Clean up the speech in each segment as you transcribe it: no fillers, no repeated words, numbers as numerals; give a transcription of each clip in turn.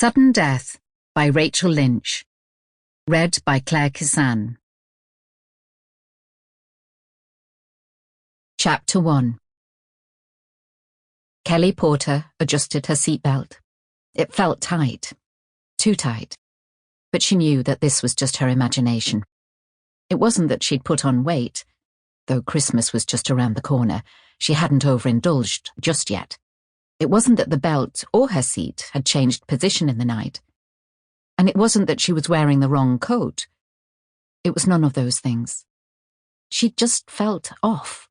Sudden Death by Rachel Lynch. Read by Clare Kissane. Chapter 1. Kelly Porter adjusted her seatbelt. It felt tight. Too tight. But she knew that this was just her imagination. It wasn't that she'd put on weight. Though Christmas was just around the corner, she hadn't overindulged just yet. It wasn't that the belt or her seat had changed position in the night. And it wasn't that she was wearing the wrong coat. It was none of those things. She just felt off.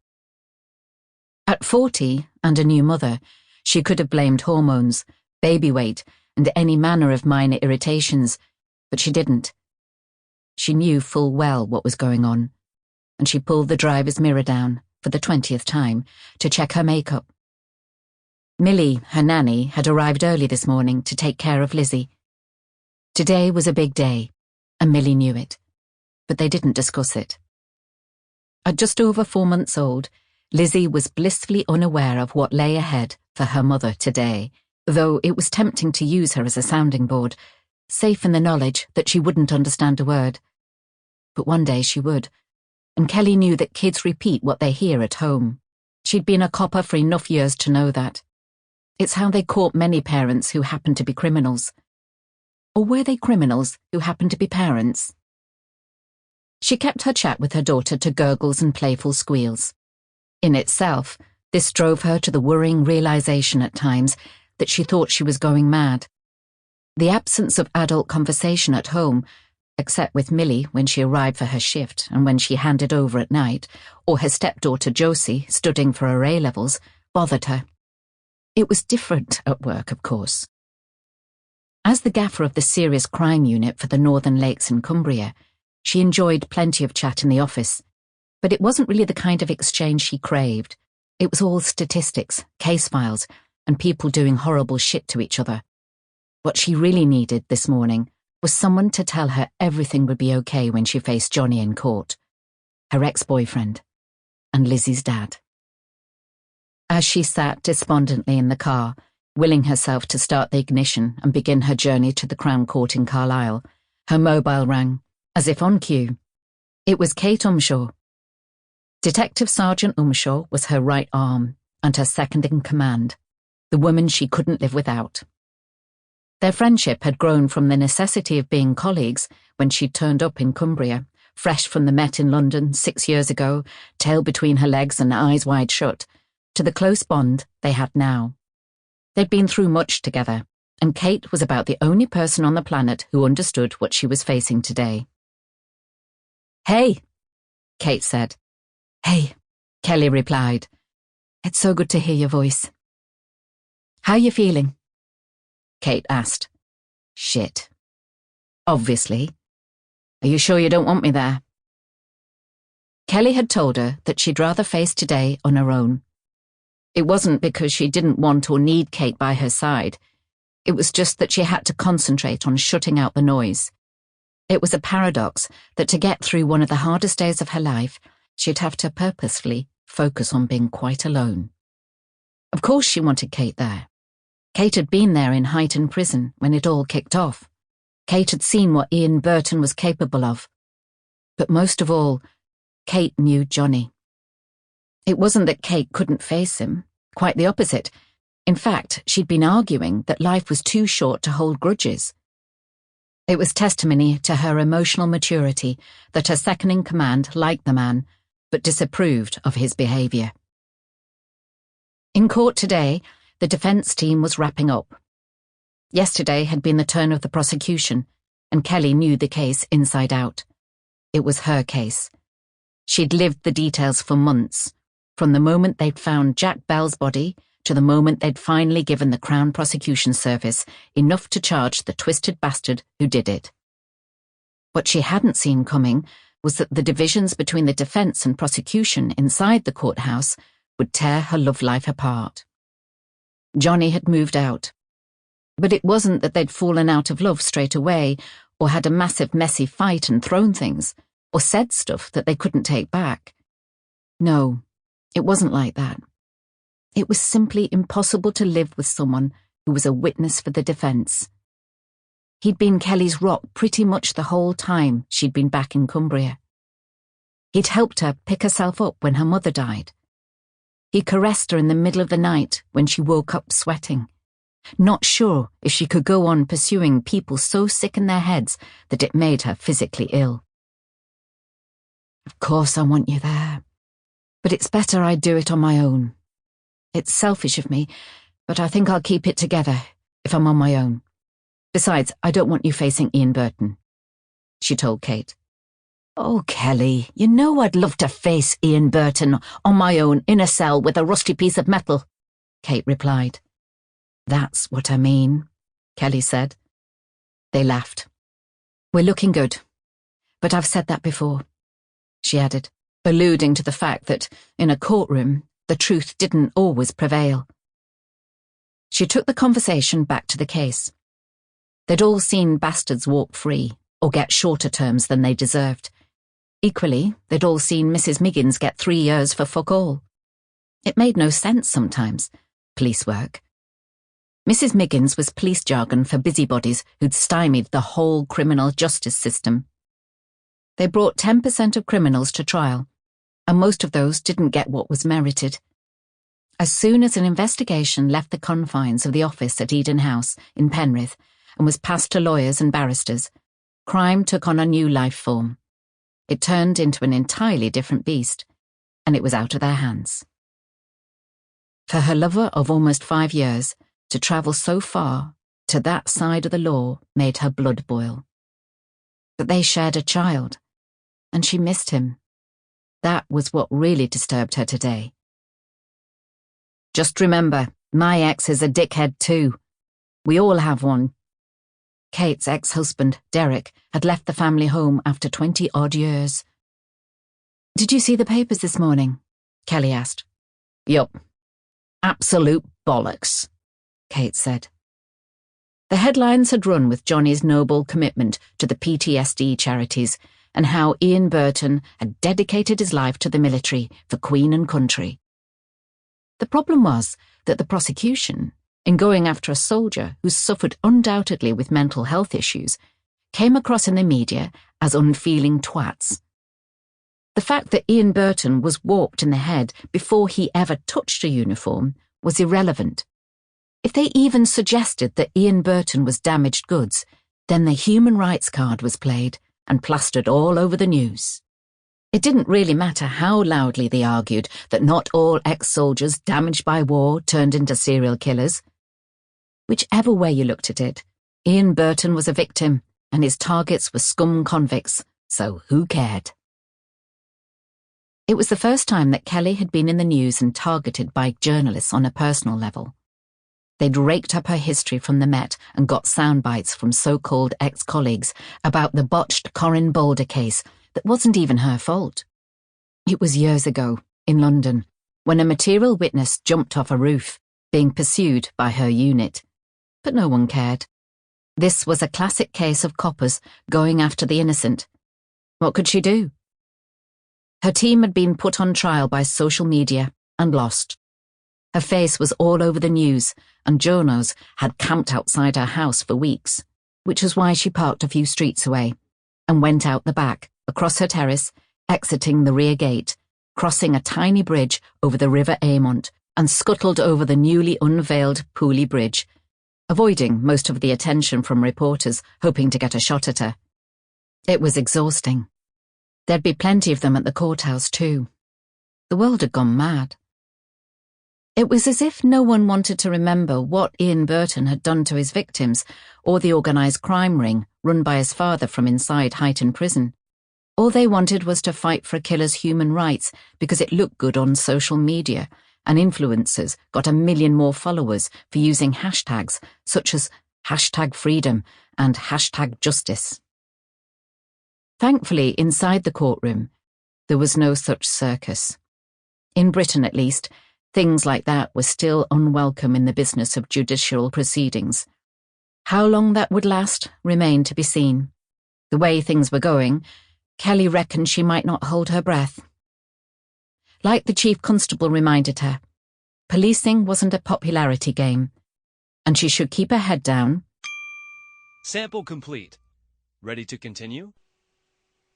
At 40 and a new mother, she could have blamed hormones, baby weight, and any manner of minor irritations, but she didn't. She knew full well what was going on, and she pulled the driver's mirror down, for the 20th time, to check her makeup. Millie, her nanny, had arrived early this morning to take care of Lizzie. Today was a big day, and Millie knew it, but they didn't discuss it. At just over 4 months old, Lizzie was blissfully unaware of what lay ahead for her mother today, though it was tempting to use her as a sounding board, safe in the knowledge that she wouldn't understand a word. But one day she would, and Kelly knew that kids repeat what they hear at home. She'd been a copper for enough years to know that. It's how they caught many parents who happened to be criminals. Or were they criminals who happened to be parents? She kept her chat with her daughter to gurgles and playful squeals. In itself, this drove her to the worrying realization at times that she thought she was going mad. The absence of adult conversation at home, except with Millie when she arrived for her shift and when she handed over at night, or her stepdaughter Josie studying for her A-levels, bothered her. It was different at work, of course. As the gaffer of the serious crime unit for the Northern Lakes in Cumbria, she enjoyed plenty of chat in the office, but it wasn't really the kind of exchange she craved. It was all statistics, case files, and people doing horrible shit to each other. What she really needed this morning was someone to tell her everything would be okay when she faced Johnny in court, her ex-boyfriend, and Lizzie's dad. As she sat despondently in the car, willing herself to start the ignition and begin her journey to the Crown Court in Carlisle, her mobile rang, as if on cue. It was Kate Umshaw. Detective Sergeant Umshaw was her right arm and her second in command, the woman she couldn't live without. Their friendship had grown from the necessity of being colleagues when she'd turned up in Cumbria, fresh from the Met in London 6 years ago, tail between her legs and eyes wide shut, to the close bond they had now. They'd been through much together, and Kate was about the only person on the planet who understood what she was facing today. "Hey," Kate said. "Hey," Kelly replied. "It's so good to hear your voice." "How you feeling?" Kate asked. "Shit. Obviously. Are you sure you don't want me there?" Kelly had told her that she'd rather face today on her own. It wasn't because she didn't want or need Kate by her side. It was just that she had to concentrate on shutting out the noise. It was a paradox that to get through one of the hardest days of her life, she'd have to purposefully focus on being quite alone. Of course she wanted Kate there. Kate had been there in Highton Prison when it all kicked off. Kate had seen what Ian Burton was capable of. But most of all, Kate knew Johnny. It wasn't that Kate couldn't face him, quite the opposite. In fact, she'd been arguing that life was too short to hold grudges. It was testimony to her emotional maturity that her second-in-command liked the man, but disapproved of his behaviour. In court today, the defence team was wrapping up. Yesterday had been the turn of the prosecution, and Kelly knew the case inside out. It was her case. She'd lived the details for months, from the moment they'd found Jack Bell's body to the moment they'd finally given the Crown Prosecution Service enough to charge the twisted bastard who did it. What she hadn't seen coming was that the divisions between the defence and prosecution inside the courthouse would tear her love life apart. Johnny had moved out. But it wasn't that they'd fallen out of love straight away, or had a massive messy fight and thrown things, or said stuff that they couldn't take back. No, it wasn't like that. It was simply impossible to live with someone who was a witness for the defence. He'd been Kelly's rock pretty much the whole time she'd been back in Cumbria. He'd helped her pick herself up when her mother died. He caressed her in the middle of the night when she woke up sweating, not sure if she could go on pursuing people so sick in their heads that it made her physically ill. Of course I want you there, but it's better I do it on my own. It's selfish of me, but I think I'll keep it together if I'm on my own. Besides, I don't want you facing Ian Burton, she told Kate. Oh, Kelly, you know I'd love to face Ian Burton on my own in a cell with a rusty piece of metal, Kate replied. That's what I mean, Kelly said. They laughed. We're looking good, but I've said that before, she added, alluding to the fact that, in a courtroom, the truth didn't always prevail. She took the conversation back to the case. They'd all seen bastards walk free, or get shorter terms than they deserved. Equally, they'd all seen Mrs. Miggins get 3 years for fuck all. It made no sense sometimes, police work. Mrs. Miggins was police jargon for busybodies who'd stymied the whole criminal justice system. They brought 10% of criminals to trial, and most of those didn't get what was merited. As soon as an investigation left the confines of the office at Eden House in Penrith and was passed to lawyers and barristers, crime took on a new life form. It turned into an entirely different beast, and it was out of their hands. For her lover of almost 5 years, to travel so far to that side of the law made her blood boil. But they shared a child, and she missed him. That was what really disturbed her today. Just remember, my ex is a dickhead too. We all have one. Kate's ex-husband, Derek, had left the family home after 20-odd years. Did you see the papers this morning? Kelly asked. Yup. Absolute bollocks, Kate said. The headlines had run with Johnny's noble commitment to the PTSD charities and how Ian Burton had dedicated his life to the military for Queen and country. The problem was that the prosecution, in going after a soldier who suffered undoubtedly with mental health issues, came across in the media as unfeeling twats. The fact that Ian Burton was warped in the head before he ever touched a uniform was irrelevant. If they even suggested that Ian Burton was damaged goods, then the human rights card was played and plastered all over the news. It didn't really matter how loudly they argued that not all ex-soldiers damaged by war turned into serial killers. Whichever way you looked at it, Ian Burton was a victim, and his targets were scum convicts, so who cared? It was the first time that Kelly had been in the news and targeted by journalists on a personal level. They'd raked up her history from the Met and got sound bites from so-called ex-colleagues about the botched Corinne Boulder case that wasn't even her fault. It was years ago, in London, when a material witness jumped off a roof, being pursued by her unit. But no one cared. This was a classic case of coppers going after the innocent. What could she do? Her team had been put on trial by social media and lost. Her face was all over the news, and journos had camped outside her house for weeks, which was why she parked a few streets away and went out the back, across her terrace, exiting the rear gate, crossing a tiny bridge over the River Aymont, and scuttled over the newly unveiled Pooley Bridge, avoiding most of the attention from reporters hoping to get a shot at her. It was exhausting. There'd be plenty of them at the courthouse too. The world had gone mad. It was as if no one wanted to remember what Ian Burton had done to his victims or the organised crime ring run by his father from inside Huyton Prison. All they wanted was to fight for a killer's human rights because it looked good on social media, and influencers got 1 million more followers for using hashtags such as #freedom and #justice. Thankfully, inside the courtroom, there was no such circus. In Britain, at least, things like that were still unwelcome in the business of judicial proceedings. How long that would last remained to be seen. The way things were going, Kelly reckoned she might not hold her breath. Like the chief constable reminded her, policing wasn't a popularity game, and she should keep her head down, Sample complete. Ready to continue?